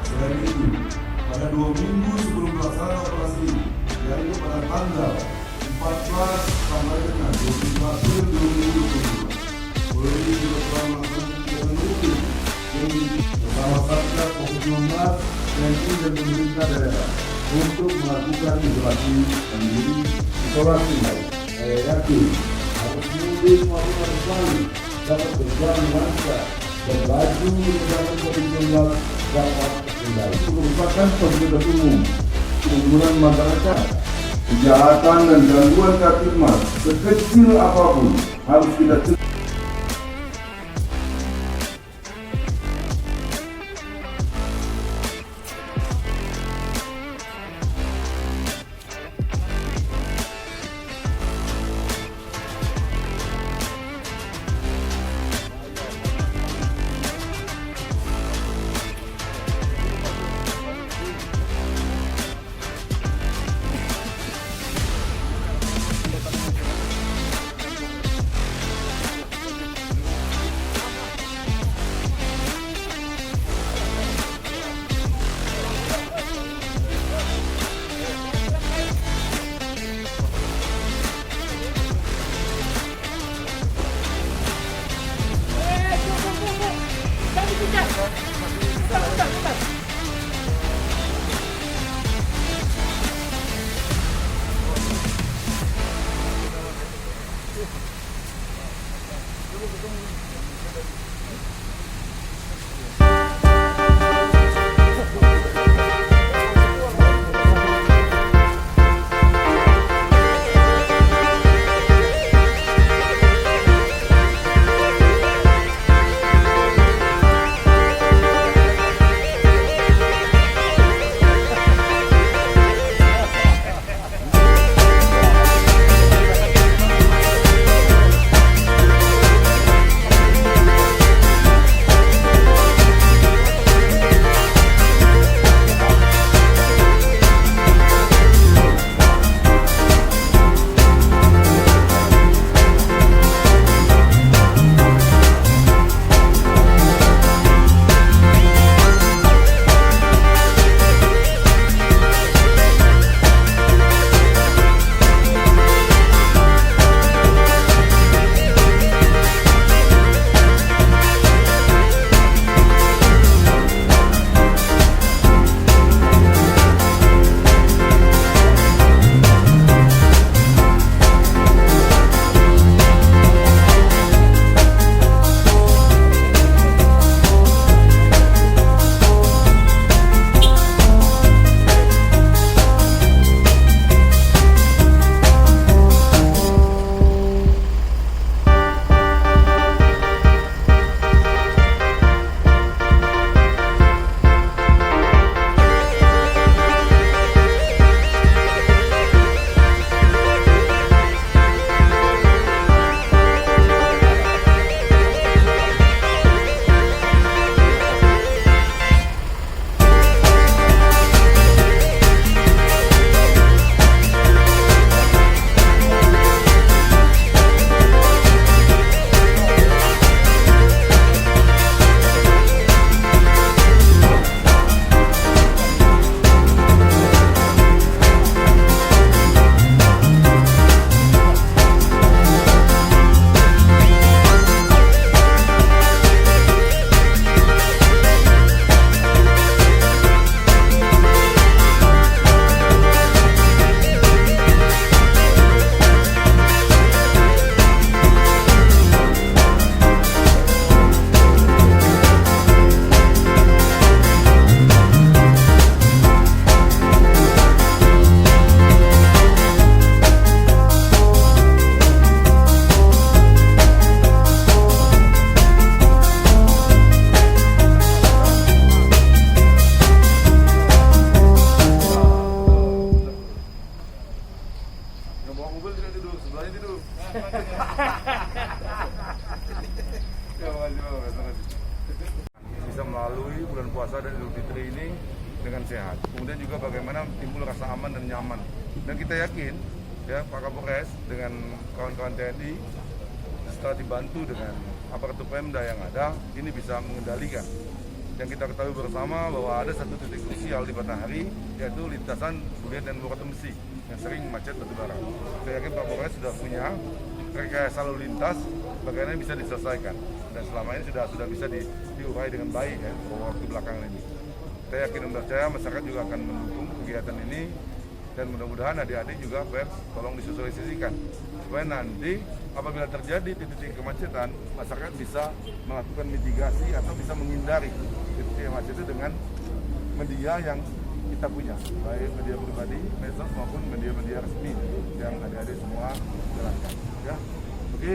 Selain itu, pada 2 minggu sebelum pelaksanaan operasi, yaitu pada tanggal 14 sampai dengan 20 April 2022, Polri juga telah melakukan kegiatan rutin bersama Satgas COVID-19, TNI dan pemerintah daerah untuk melakukan isolasi mandiri. Saya yakin harus mudik maupun arus balik dapat berjalan lancar dan laju penyebaran COVID-19 dapat terkendali. Itu merupakan fasilitas umum. Kerumunan masyarakat, kejahatan dan gangguan Kamtibmas sekecil apapun harus kita cegah. Bisa melalui bulan puasa dan Idul Fitri ini dengan sehat. Kemudian juga bagaimana timbul rasa aman dan nyaman. Dan kita yakin ya Pak Kapolres dengan kawan-kawan TNI setelah dibantu dengan aparatur Pemda yang ada, ini bisa mengendalikan Yang kita ketahui bersama bahwa ada satu titik krusial di Batanghari, yaitu lintasan Bulian dan Borotemsi yang sering macet batubara. Saya yakin Pak Polres sudah punya rekayasa lalu lintas bagaimana bisa diselesaikan, dan selama ini sudah bisa diurai dengan baik ya beberapa waktu belakangan ini. Saya yakin dan percaya masyarakat juga akan mendukung kegiatan ini, dan mudah-mudahan adik-adik juga tolong disosialisasikan supaya nanti apabila terjadi titik-titik kemacetan, masyarakat bisa melakukan mitigasi atau bisa menghindari titik macet itu dengan media yang kita punya, baik media pribadi, medsos maupun media-media resmi yang adik-adik semua jalankan. Ya, oke.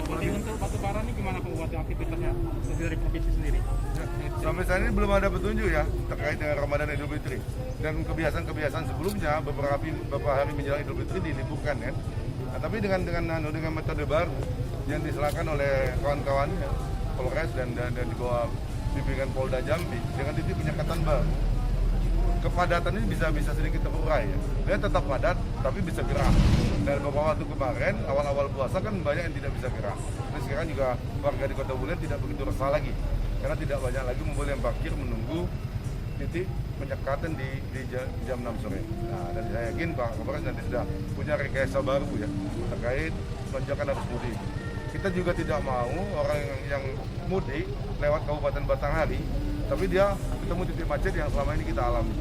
Jadi untuk batubara ini gimana Pak aktivitasnya dari provinsi sendiri? Ya, sampai saat ini belum ada petunjuk ya terkait dengan Ramadan Idul Fitri, dan kebiasaan-kebiasaan sebelumnya beberapa hari menjelang Idul Fitri diliburkan ya. Nah, tapi dengan metode baru yang diserahkan oleh kawan-kawan ya, Polres dan di bawah bimbingan Polda Jambi dengan titik penyekatan baru, kepadatan ini bisa sedikit terurai ya. Dia tetap padat tapi bisa gerak. Dan beberapa waktu kemarin awal-awal puasa kan banyak yang tidak bisa gerak. Tapi sekarang juga warga di Kota Bulian tidak begitu resah lagi karena tidak banyak lagi mobil yang parkir menunggu titik penyekatan di jam 6 sore. Nah, dan saya yakin Pak Kapolres nanti sudah punya rekayasa baru ya terkait lonjakan arus mudik. Kita juga tidak mau orang yang mudik lewat Kabupaten Batanghari, tapi dia ketemu titik macet yang selama ini kita alami.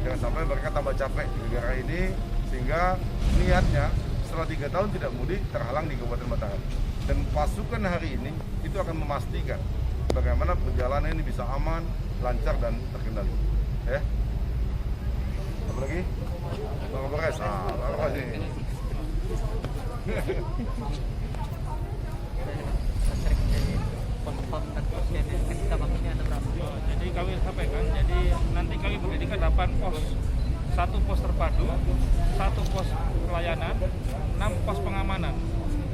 Jangan sampai mereka tambah capek di negara ini, sehingga niatnya setelah 3 tahun tidak mudik terhalang di Kabupaten Batanghari. Dan pasukan hari ini itu akan memastikan bagaimana perjalanan ini bisa aman, lancar dan terkendali. Ya. Apa lagi? Pak Kapolres. Apa sih? Jadi kami sampaikan, jadi nanti kami mendirikan 8 pos, 1 pos terpadu, 1 pos pelayanan, 6 pos pengamanan.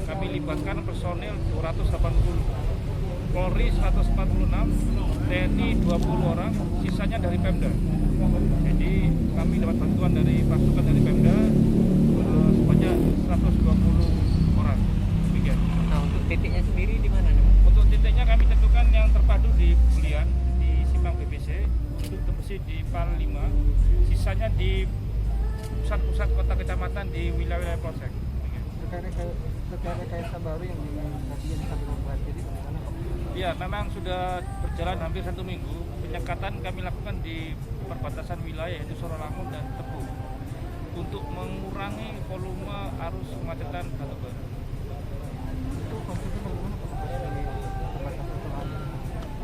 Kami libatkan personil 280, Polri 146, TNI 20 orang, sisanya dari Pemda. Jadi kami dapat bantuan dari pasukan dari Pemda sebanyak 120 orang. Demikian. Nah, untuk titiknya sendiri di mana nih? Untuk titiknya kami tentukan yang terpadu di Bulian, di Simpang BBC, untuk Tembesi di PAL 5, sisanya di pusat-pusat kota kecamatan di wilayah Polsek. Rekayasa baru yang disampaikan jadi bagaimana? Ya, memang sudah berjalan hampir 1 minggu. Penyekatan kami lakukan di perbatasan wilayah yaitu Sorolangun dan Tebu untuk mengurangi volume arus kemacetan batubara.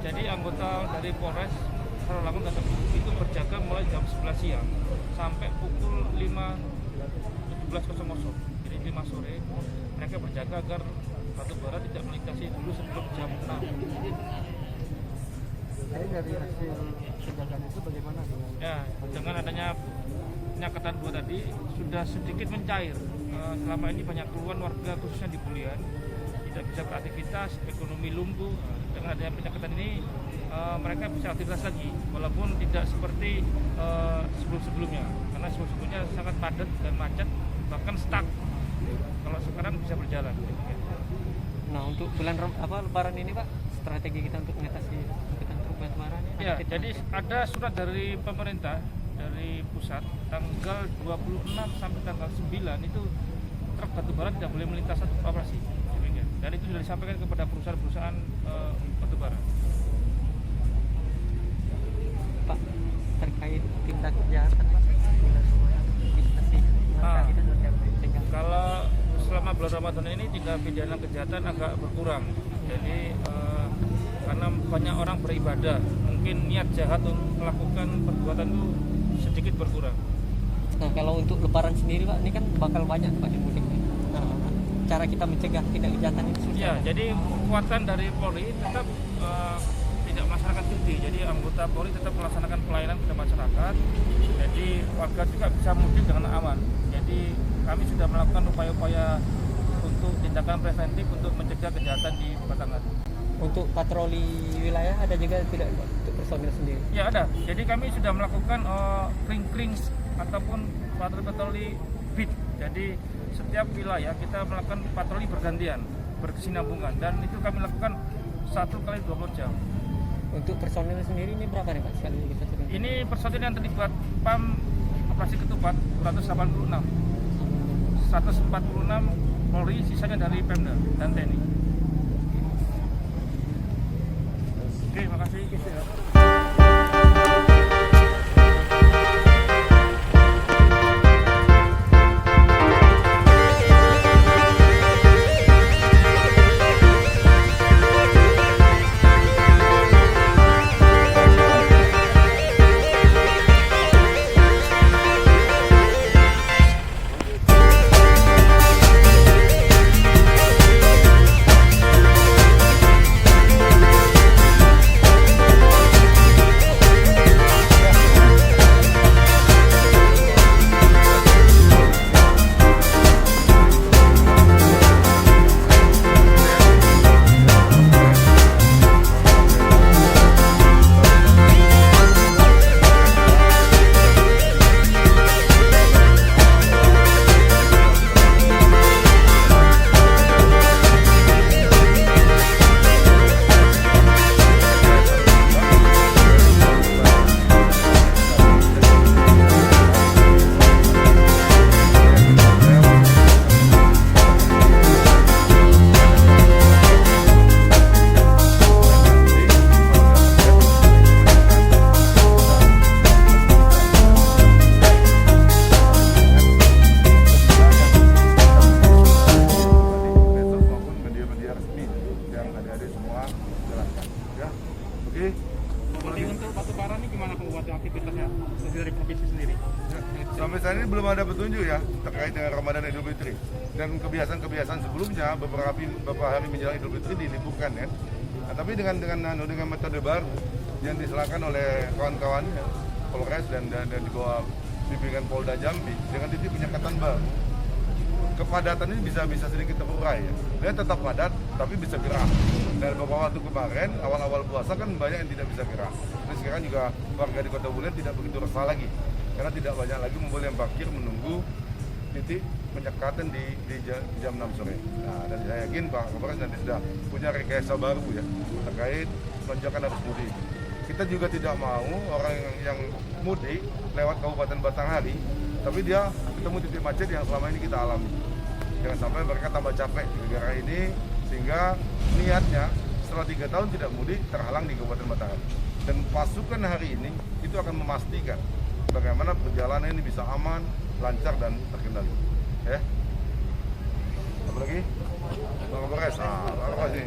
Jadi anggota dari Polres Sorolangun dan Tebu itu berjaga mulai jam 11 siang sampai pukul 17.00. Jadi 5 sore mereka berjaga agar batubara tidak melintasi dulu sebelum jam 6. Jadi dari hasil penjagaan itu bagaimana Dengan adanya penyekatan 2 tadi sudah sedikit mencair. Selama ini banyak keluhan warga khususnya di Bulian tidak bisa beraktivitas, ekonomi lumpuh. Dengan adanya penyekatan ini mereka bisa aktivitas lagi, walaupun tidak seperti sebelum-sebelumnya, karena sebelum-sebelumnya sangat padat dan macet, bahkan stuck. Kalau sekarang bisa berjalan. Nah, untuk bulan Lebaran ini Pak, strategi kita untuk mengatasi batubara ini? Ya, jadi ada surat dari pemerintah dari pusat tanggal 26 sampai tanggal 9 itu truk batubara tidak boleh melintas satu operasi. Dan itu sudah disampaikan kepada perusahaan-perusahaan batubara. Pak, terkait tindak kejahatan Pak, kalau selama bulan Ramadan ini tindak pidana kejahatan agak berkurang. Jadi karena banyak orang beribadah, mungkin niat jahat untuk melakukan perbuatan itu sedikit berkurang. Nah, kalau untuk Lebaran sendiri Pak, ini kan bakal banyak Pak yang mudik. Nah, cara kita mencegah tindak kejahatan itu susah. Ya, jadi kekuatan dari Polri tetap tidak masyarakat cuti. Jadi anggota Polri tetap melaksanakan pelayanan kepada masyarakat. Jadi warga juga bisa mudik dengan aman. Jadi kami sudah melakukan upaya-upaya untuk tindakan preventif untuk mencegah kejahatan di Batanghari. Untuk patroli wilayah ada juga tidak untuk personil sendiri? Ya ada. Jadi kami sudah melakukan kring-kring ataupun patroli beat. Jadi setiap wilayah kita melakukan patroli bergantian, berkesinambungan, dan itu kami lakukan 1 kali 24 jam. Untuk personil sendiri ini berapa nih Pak sekali kita turun? Ini personil yang terlibat PAM operasi ketupat 186, 146 Polri, sisanya dari Pemda dan TNI. Oke, makasih. Jadi untuk batubara ini gimana Pak aktivitasnya dari provinsi sendiri? Sampai saat ini belum ada petunjuk ya terkait dengan Ramadan Idul Fitri, dan kebiasaan sebelumnya beberapa hari menjelang Idul Fitri diliburkan ya. Nah, tapi dengan metode baru yang diserahkan oleh kawan-kawan Polres dan di bawah bimbingan Polda Jambi dengan titik penyekatan baru, kepadatan ini bisa sedikit terurai ya. Dia tetap padat tapi bisa gerak. Dan beberapa waktu kemarin awal-awal puasa kan banyak yang tidak bisa gerak. Terus sekarang juga warga di Kota Bulen tidak begitu resah lagi karena tidak banyak lagi mobil yang parkir menunggu titik penyekatan di jam 6 sore. Nah, dan saya yakin Pak Kapolres nanti sudah punya rekayasa baru ya terkait lonjakan arus mudik. Kita juga tidak mau orang yang mudik lewat Kabupaten Batanghari, tapi dia ketemu titik macet yang selama ini kita alami. Jangan sampai mereka tambah capek di negara ini, sehingga niatnya setelah 3 tahun tidak mudik terhalang di Kabupaten Batanghari. Dan pasukan hari ini itu akan memastikan bagaimana perjalanan ini bisa aman, lancar dan terkendali. Ya. Apa lagi? Bang Kapolres, apa sih?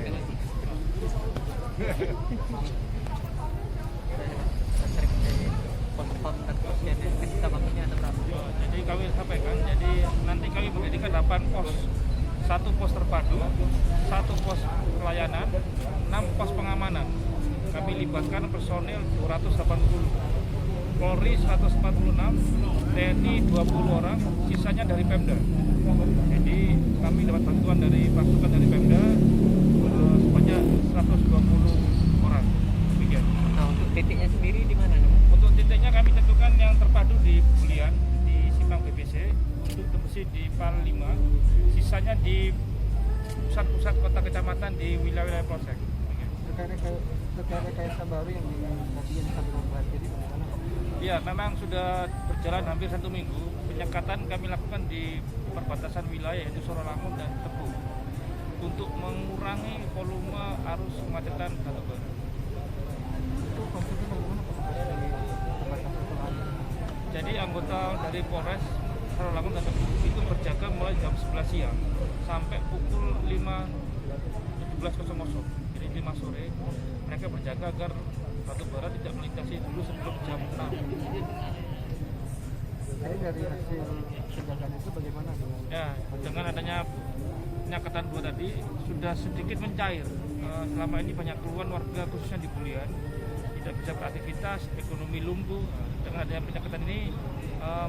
Jadi kami sampaikan, jadi nanti kami mendirikan 8 pos, 1 pos terpadu, 1 pos pelayanan, 6 pos pengamanan. Kami libatkan personil 280, Polri 146, TNI 20 orang, sisanya dari Pemda. Jadi kami dapat bantuan dari pasukan dari Pemda sebanyak 120 orang. Demikian. Nah, untuk titiknya sendiri di mana nih? Untuk titiknya kami tentukan yang terpadu di Bulian, di Simpang BBC, untuk Tembesi di PAL 5, sisanya di pusat-pusat kota kecamatan di wilayah-wilayah Polsek. Terkait rekayasa baru yang tadi membahas, jadi bagaimana? Ya, memang sudah berjalan hampir 1 minggu. Penyekatan kami lakukan di perbatasan wilayah yaitu Sorolangun dan Tebu untuk mengurangi volume arus kemacetan batubara. Itu konsepnya bagaimana Pak dari perbatasan Sorolangun? Jadi anggota dari Polres Sorolangun dan Tebu itu berjaga mulai jam 11 siang sampai pukul 17.00. Jadi 5 sore mereka berjaga agar batubara tidak melintasi dulu sebelum jam 6. Jadi dari hasil penjagaan itu bagaimana Ya, dengan adanya penyekatan 2 tadi sudah sedikit mencair. Selama ini banyak keluhan warga khususnya di Bulian tidak bisa beraktivitas, ekonomi lumpuh. Dengan adanya penyekatan ini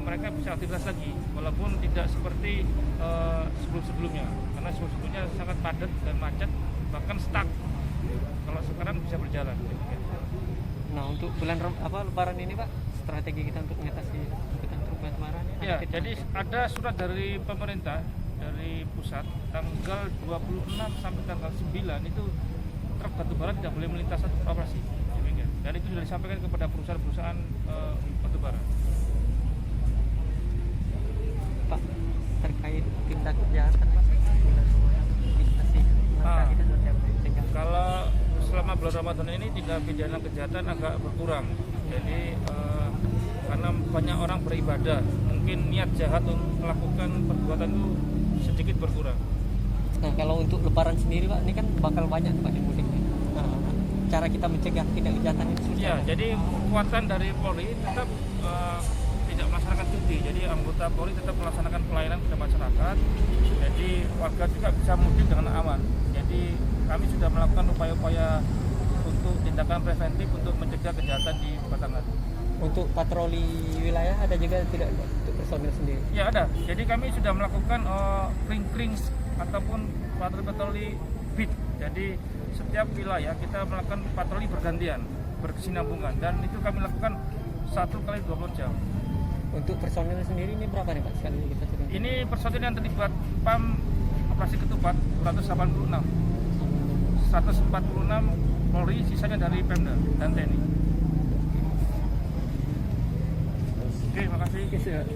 mereka bisa aktivitas lagi walaupun tidak seperti sebelum-sebelumnya, karena sebelum-sebelumnya sangat padat dan macet, bahkan stuck. Kalau sekarang bisa berjalan. Nah, untuk bulan Lebaran ini Pak, strategi kita untuk mengatasi angkutan truk batubara ini? Ya, jadi ada surat dari pemerintah dari pusat tanggal 26 sampai tanggal 9 itu truk batubara tidak boleh melintas operasi. Demikian. dan itu sudah disampaikan kepada perusahaan-perusahaan batubara. Pak, terkait tindak kejahatan Pak, investasi maka kita sudah cegah. Kalau selama bulan Ramadan ini tindak pidana kejahatan agak berkurang. Jadi karena banyak orang beribadah, mungkin niat jahat untuk melakukan perbuatan itu sedikit berkurang. Nah, kalau untuk lebaran sendiri Pak, ini kan bakal banyak Pak yang mudik. Nah, cara kita mencegah tindak kejahatan itu seperti Ya, apa? jadi kekuatan dari Polri tetap tidak melaksanakan cuti. Jadi anggota Polri tetap melaksanakan pelayanan kepada masyarakat. Jadi warga juga bisa mudik dengan aman. Jadi kami sudah melakukan upaya-upaya untuk tindakan preventif untuk mencegah kejahatan di Batangan. Untuk patroli wilayah ada juga tidak Pak, untuk personil sendiri? Ya ada. Jadi kami sudah melakukan kring-kring ataupun patroli beat. Jadi setiap wilayah kita melakukan patroli bergantian, berkesinambungan, dan itu kami lakukan 1 kali 20 jam. Untuk personil sendiri ini berapa nih Pak sekali kita turun? Ini personil yang terlibat PAM Operasi Ketupat 186. 146 Polri, sisanya dari Pemda dan TNI. Oke, makasih. Oke, siap.